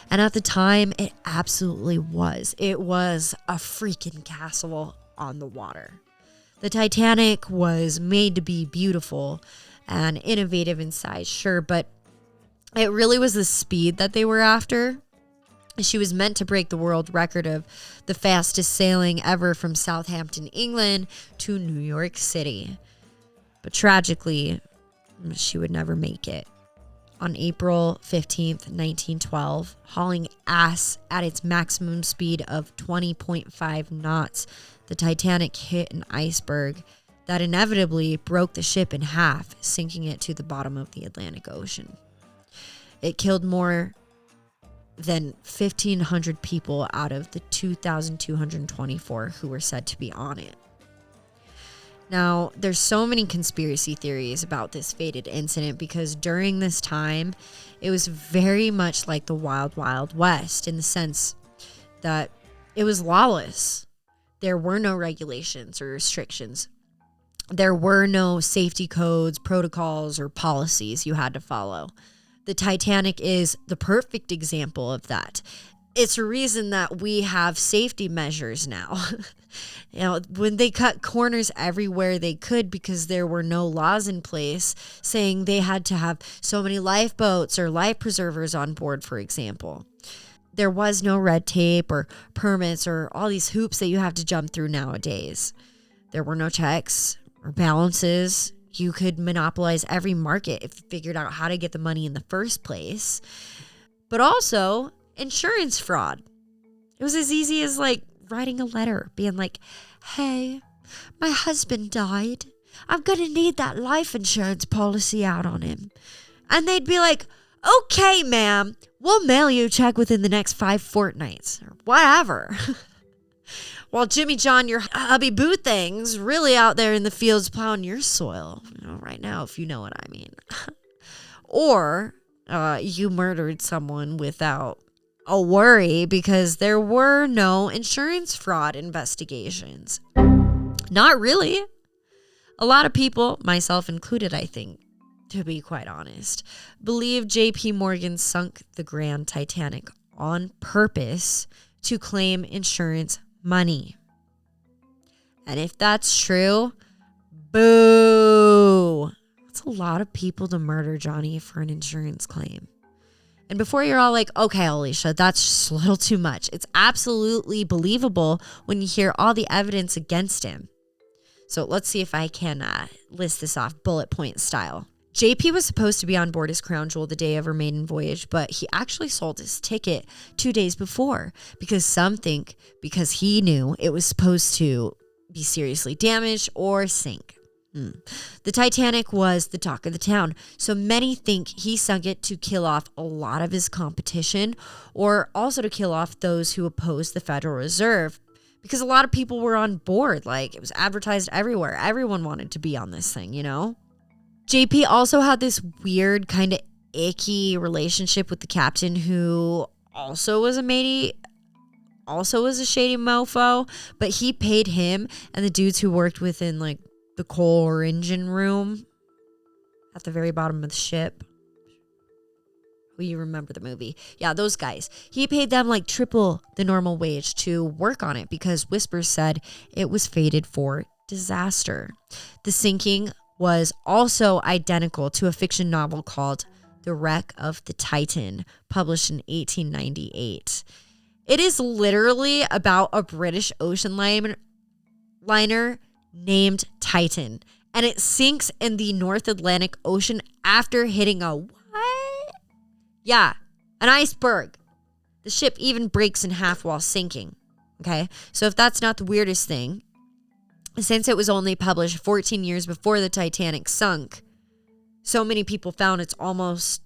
And at the time, it absolutely was. It was a freaking castle on the water. The Titanic was made to be beautiful and innovative in size, sure, but it really was the speed that they were after. She was meant to break the world record of the fastest sailing ever from Southampton, England to New York City. But tragically, she would never make it. On April 15th, 1912, hauling ass at its maximum speed of 20.5 knots, the Titanic hit an iceberg that inevitably broke the ship in half, sinking it to the bottom of the Atlantic Ocean. It killed more than 1,500 people out of the 2,224 who were said to be on it. Now, there's so many conspiracy theories about this fated incident because during this time, it was very much like the Wild Wild West in the sense that it was lawless. There were no regulations or restrictions. There were no safety codes, protocols, or policies you had to follow. The Titanic is the perfect example of that. It's a reason that we have safety measures now. You know, when they cut corners everywhere they could because there were no laws in place saying they had to have so many lifeboats or life preservers on board, for example. There was no red tape or permits or all these hoops that you have to jump through nowadays. There were no checks or balances. You could monopolize every market if you figured out how to get the money in the first place. But also, insurance fraud. It was as easy as like writing a letter, being like, hey, my husband died. I'm going to need that life insurance policy out on him. And they'd be like, okay, ma'am, we'll mail you a check within the next 5 fortnights or whatever. While Jimmy John, your hubby boo thing's really out there in the fields plowing your soil, you know, right now, if you know what I mean. Or you murdered someone without a worry because there were no insurance fraud investigations. Not really. A lot of people, myself included, I think, to be quite honest, believe J.P. Morgan sunk the Grand Titanic on purpose to claim insurance money. And if that's true, boo. That's a lot of people to murder Johnny for an insurance claim. And before you're all like, okay, Alicia, that's just a little too much. It's absolutely believable when you hear all the evidence against him. So let's see if I can list this off bullet point style. JP was supposed to be on board his crown jewel the day of her maiden voyage, but he actually sold his ticket 2 days before because some think because he knew it was supposed to be seriously damaged or sink. The Titanic was the talk of the town, so many think he sunk it to kill off a lot of his competition or also to kill off those who opposed the Federal Reserve because a lot of people were on board. Like, it was advertised everywhere. Everyone wanted to be on this thing, you know? JP also had this weird kind of icky relationship with the captain who also was a shady mofo, but he paid him and the dudes who worked within like the coal or engine room at the very bottom of the ship. Well, you remember the movie. Yeah, those guys. He paid them like triple the normal wage to work on it because whispers said it was fated for disaster. The sinking was also identical to a fiction novel called The Wreck of the Titan, published in 1898. It is literally about a British ocean liner named Titan, and it sinks in the North Atlantic Ocean after hitting a what? Yeah, an iceberg. The ship even breaks in half while sinking. Okay, so if that's not the weirdest thing, since it was only published 14 years before the Titanic sunk, so many people found it's almost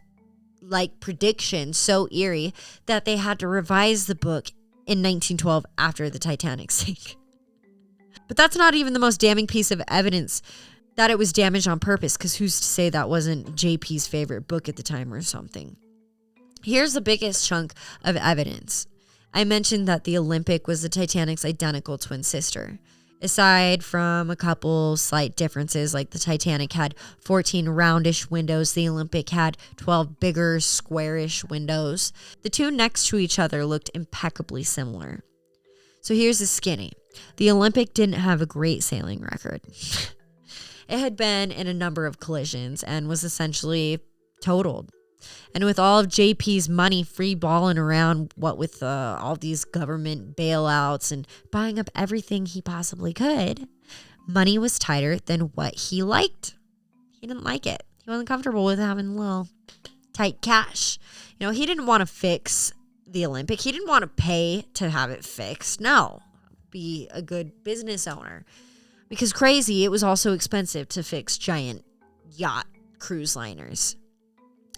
like prediction, so eerie, that they had to revise the book in 1912 after the Titanic sank. But that's not even the most damning piece of evidence that it was damaged on purpose, because who's to say that wasn't JP's favorite book at the time or something? Here's the biggest chunk of evidence. I mentioned that the Olympic was the Titanic's identical twin sister. Aside from a couple slight differences, like the Titanic had 14 roundish windows, the Olympic had 12 bigger, squarish windows. The two next to each other looked impeccably similar. So here's the skinny. The Olympic didn't have a great sailing record. It had been in a number of collisions and was essentially totaled. And with all of JP's money free balling around, what with all these government bailouts and buying up everything he possibly could, money was tighter than what he liked. He didn't like it. He wasn't comfortable with having a little tight cash. You know, he didn't want to fix the Olympic. He didn't want to pay to have it fixed. No, be a good business owner. Because crazy, it was also expensive to fix giant yacht cruise liners.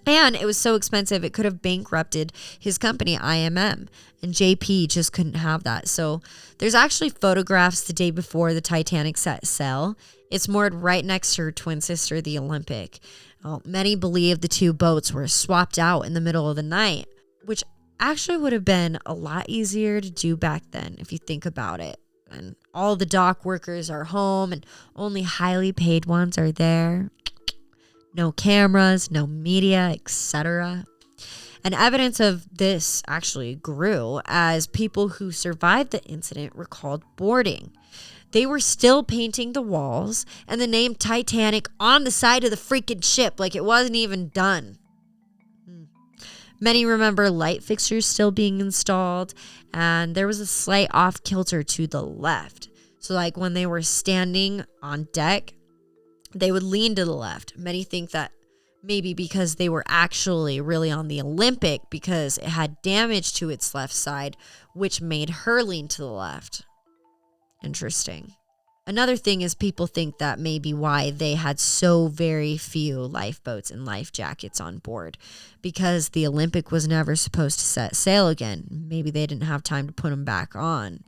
And it was so expensive, it could have bankrupted his company, IMM. And JP just couldn't have that. So there's actually photographs the day before the Titanic set sail. It's moored right next to her twin sister, the Olympic. Many believe the two boats were swapped out in the middle of the night, which actually would have been a lot easier to do back then, if you think about it. And all the dock workers are home and only highly paid ones are there. No cameras, no media, etc. And evidence of this actually grew as people who survived the incident recalled boarding. They were still painting the walls and the name Titanic on the side of the freaking ship like it wasn't even done. Many remember light fixtures still being installed, and there was a slight off-kilter to the left. So like when they were standing on deck, they would lean to the left. Many think that maybe because they were actually really on the Olympic because it had damage to its left side, which made her lean to the left. Interesting. Another thing is people think that may be why they had so very few lifeboats and life jackets on board, because the Olympic was never supposed to set sail again. Maybe they didn't have time to put them back on.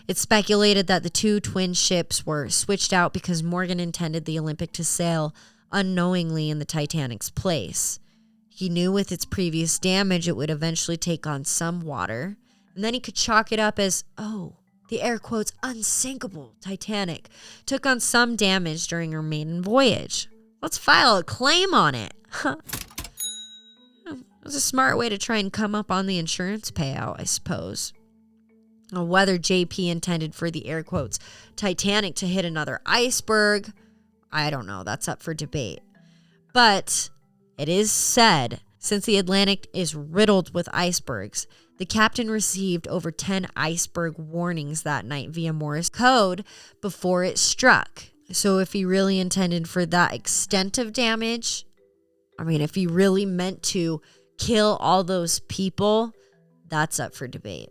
It's speculated that the two twin ships were switched out because Morgan intended the Olympic to sail unknowingly in the Titanic's place. He knew with its previous damage it would eventually take on some water, and then he could chalk it up as, the air quotes unsinkable Titanic took on some damage during her maiden voyage. Let's file a claim on it. It was a smart way to try and come up on the insurance payout, I suppose. Now, whether JP intended for the air quotes Titanic to hit another iceberg, I don't know. That's up for debate. But it is said, since the Atlantic is riddled with icebergs, the captain received over 10 iceberg warnings that night via Morse code before it struck. So if he really intended for that extent of damage, I mean, if he really meant to kill all those people, that's up for debate.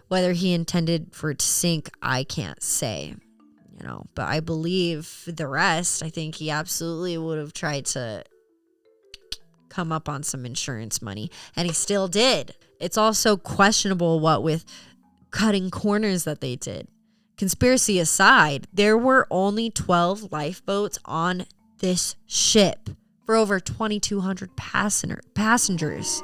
Whether he intended for it to sink, I can't say, but I believe the rest. I think he absolutely would have tried to come up on some insurance money, and he still did. It's also questionable what with cutting corners that they did. Conspiracy aside, there were only 12 lifeboats on this ship for over 2,200 passengers.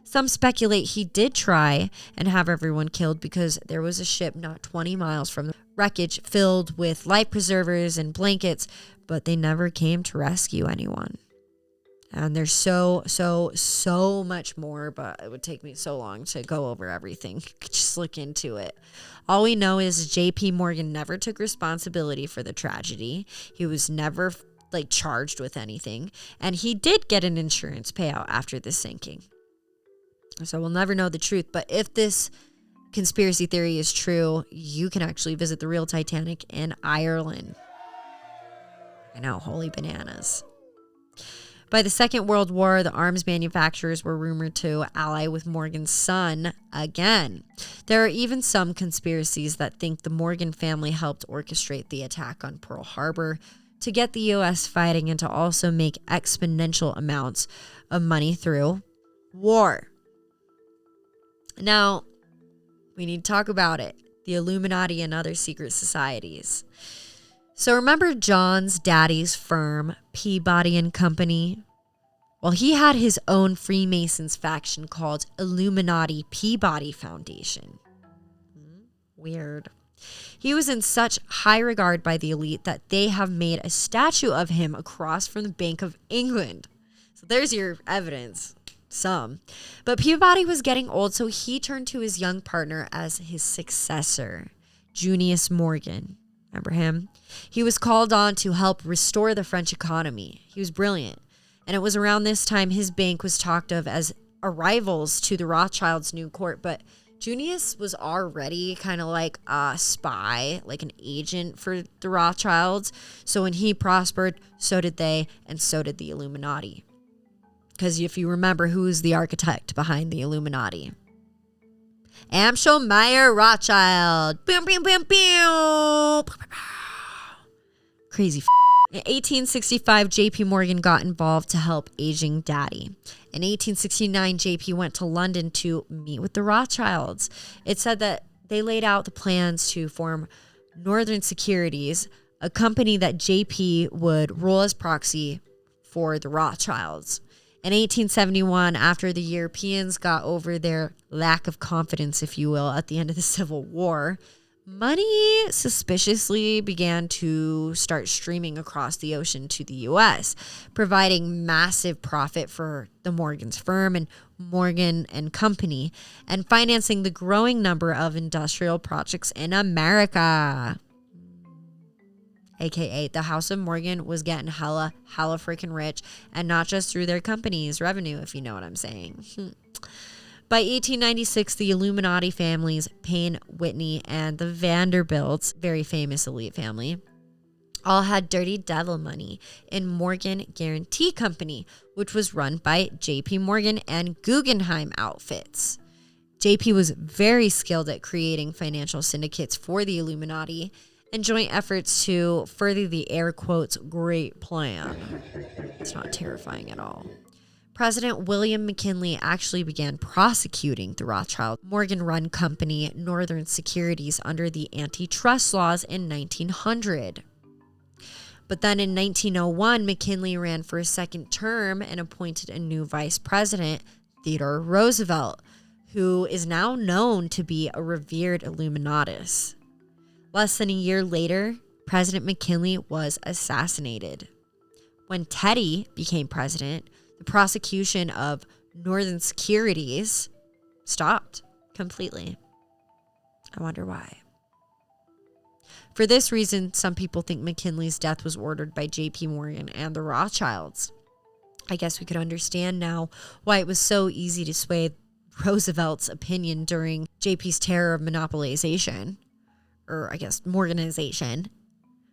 Some speculate he did try and have everyone killed because there was a ship not 20 miles from the wreckage filled with life preservers and blankets, but they never came to rescue anyone. And there's so much more, but it would take me so long to go over everything. Just look into it. All we know is J.P. Morgan never took responsibility for the tragedy. He was never charged with anything, and he did get an insurance payout after the sinking. So we'll never know the truth, but if this conspiracy theory is true, you can actually visit the real Titanic in Ireland. I know, holy bananas. By the Second World War, the arms manufacturers were rumored to ally with Morgan's son again. There are even some conspiracies that think the Morgan family helped orchestrate the attack on Pearl Harbor to get the U.S. fighting and to also make exponential amounts of money through war. Now, we need to talk about it. The Illuminati and other secret societies. So remember John's daddy's firm, Peabody and Company? Well, he had his own Freemasons faction called Illuminati Peabody Foundation. Weird. He was in such high regard by the elite that they have made a statue of him across from the Bank of England. So there's your evidence. Some. But Peabody was getting old, so he turned to his young partner as his successor, Junius Morgan. Remember him? He was called on to help restore the French economy. He was brilliant. And it was around this time his bank was talked of as rivals to the Rothschilds' new court. But Junius was already kind of like a spy, like an agent for the Rothschilds. So when he prospered, so did they, and so did the Illuminati. Because if you remember, who is the architect behind the Illuminati? Amschel Meyer Rothschild. Boom, boom, boom, boom. Crazy. In 1865, J.P. Morgan got involved to help aging daddy. In 1869, J.P. went to London to meet with the Rothschilds. It said that they laid out the plans to form Northern Securities, a company that J.P. would rule as proxy for the Rothschilds. In 1871, after the Europeans got over their lack of confidence, if you will, at the end of the Civil War, money suspiciously began to start streaming across the ocean to the U.S., providing massive profit for the Morgan's firm and Morgan and Company, and financing the growing number of industrial projects in America. AKA the House of Morgan was getting hella freaking rich, and not just through their company's revenue, if you know what I'm saying. By 1896, the Illuminati families, Payne, Whitney, and the Vanderbilts, very famous elite family, all had dirty devil money in Morgan Guarantee Company, which was run by J.P. Morgan and Guggenheim Outfits. J.P. was very skilled at creating financial syndicates for the Illuminati and joint efforts to further the air quotes great plan. It's not terrifying at all. President William McKinley actually began prosecuting the Rothschild Morgan-run company Northern Securities under the antitrust laws in 1900. But then in 1901, McKinley ran for a second term and appointed a new vice president, Theodore Roosevelt, who is now known to be a revered Illuminatus. Less than a year later, President McKinley was assassinated. When Teddy became president, The prosecution of Northern Securities stopped completely. I wonder why. For this reason, some people think McKinley's death was ordered by JP Morgan and the Rothschilds. I guess we could understand now why it was so easy to sway Roosevelt's opinion during JP's terror of monopolization, or I guess Morganization,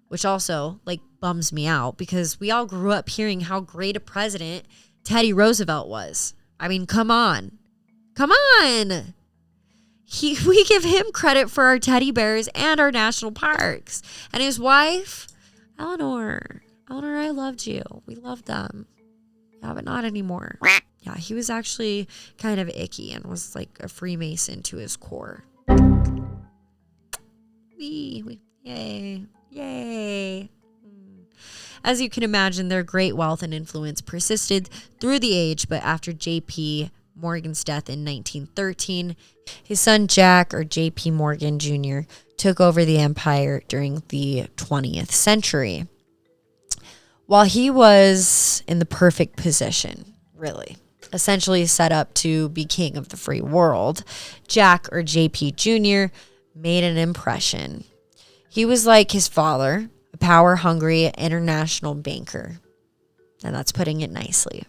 which also bums me out because we all grew up hearing how great a president Teddy Roosevelt was. I mean, come on. We give him credit for our teddy bears and our national parks. And his wife, Eleanor, I loved you. We loved them. Yeah, but not anymore. Yeah, he was actually kind of icky and was like a Freemason to his core. Yay. As you can imagine, their great wealth and influence persisted through the age, but after J.P. Morgan's death in 1913, his son Jack, or J.P. Morgan Jr., took over the empire during the 20th century. While he was in the perfect position, really, essentially set up to be king of the free world, Jack, or J.P. Jr., made an impression. He was like his father, a power-hungry international banker. And that's putting it nicely.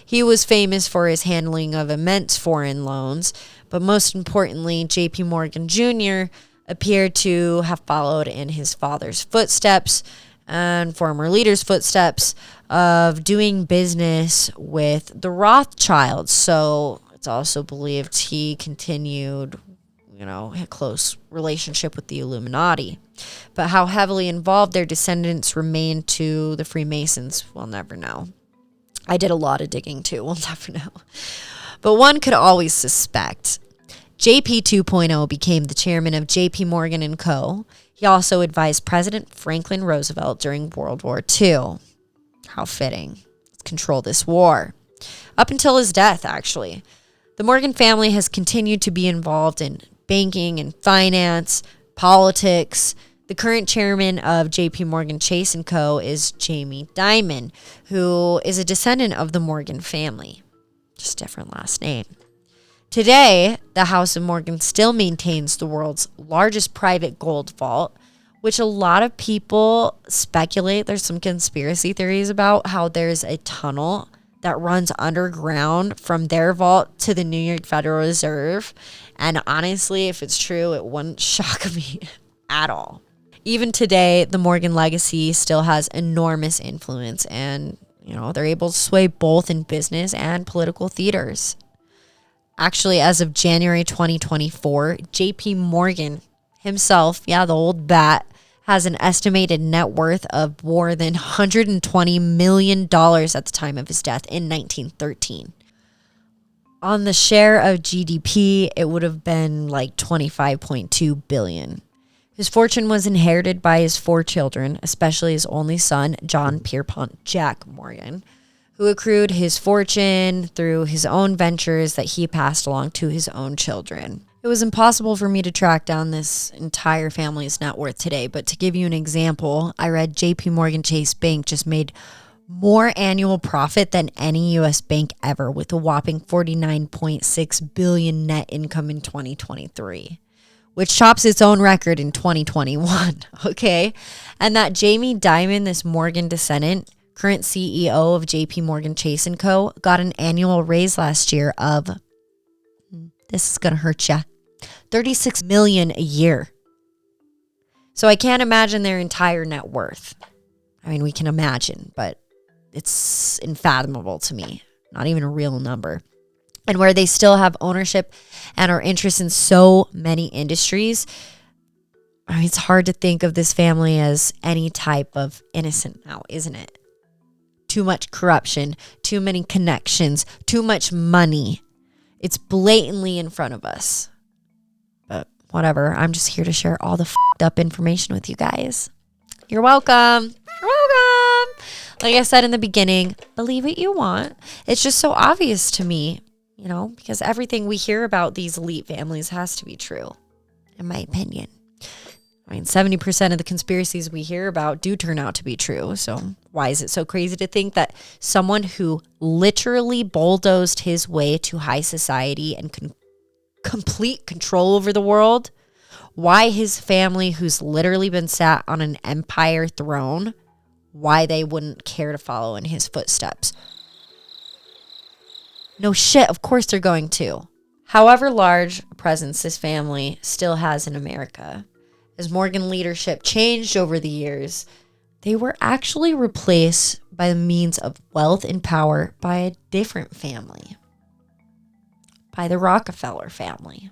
He was famous for his handling of immense foreign loans, but most importantly, J.P. Morgan Jr. appeared to have followed in his father's footsteps and former leader's footsteps of doing business with the Rothschilds. So it's also believed he continued, a close relationship with the Illuminati. But how heavily involved their descendants remained to the Freemasons, we'll never know. I did a lot of digging too, we'll never know. But one could always suspect. JP 2.0 became the chairman of JP Morgan & Co. He also advised President Franklin Roosevelt during World War II. How fitting. Let's control this war. Up until his death, actually. The Morgan family has continued to be involved in banking and finance, politics. The current chairman of JP Morgan Chase & Co. is Jamie Dimon, who is a descendant of the Morgan family. Just different last name. Today, the House of Morgan still maintains the world's largest private gold vault, which a lot of people speculate. There's some conspiracy theories about how there's a tunnel that runs underground from their vault to the New York Federal Reserve. And honestly, if it's true, it wouldn't shock me at all. Even today, the Morgan legacy still has enormous influence, and, they're able to sway both in business and political theaters. Actually, as of January 2024, JP Morgan himself, the old bat, has an estimated net worth of more than $120 million at the time of his death in 1913. On the share of GDP, it would have been like $25.2 billion. His fortune was inherited by his 4 children, especially his only son, John Pierpont Jack Morgan, who accrued his fortune through his own ventures that he passed along to his own children. It was impossible for me to track down this entire family's net worth today, but to give you an example, I read JP Morgan Chase Bank just made more annual profit than any U.S. bank ever, with a whopping $49.6 billion net income in 2023. Which tops its own record in 2021, okay? And that Jamie Dimon, this Morgan descendant, current CEO of JP Morgan Chase & Co., got an annual raise last year of, this is going to hurt ya, $36 million a year. So I can't imagine their entire net worth. I mean, we can imagine, but it's unfathomable to me. Not even a real number. And where they still have ownership and are interested in so many industries, I mean, it's hard to think of this family as any type of innocent now, isn't it? Too much corruption, too many connections, too much money. It's blatantly in front of us. But whatever, I'm just here to share all the f***ed up information with you guys. You're welcome. You're welcome. Like I said in the beginning, believe what you want. It's just so obvious to me. Because everything we hear about these elite families has to be true, in my opinion. I mean, 70% of the conspiracies we hear about do turn out to be true. So why is it so crazy to think that someone who literally bulldozed his way to high society and complete control over the world, why his family, who's literally been sat on an empire throne, why they wouldn't care to follow in his footsteps? No shit, of course they're going to. However large a presence this family still has in America, as Morgan leadership changed over the years, they were actually replaced by the means of wealth and power by a different family, by the Rockefeller family.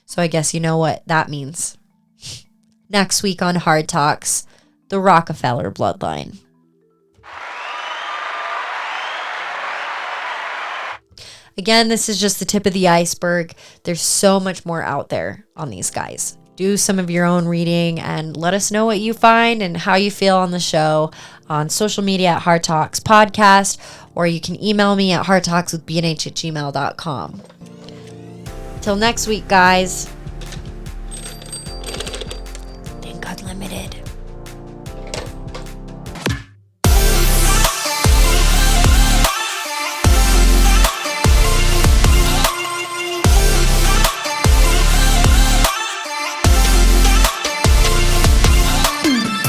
So I guess you know what that means. Next week on Hard Talks, the Rockefeller bloodline. Again, this is just the tip of the iceberg. There's so much more out there on these guys. Do some of your own reading and let us know what you find and how you feel on the show on social media at Hard Talks Podcast, or you can email me at hardtalkswithbnh@gmail.com. Till next week, guys. Think Unlimited.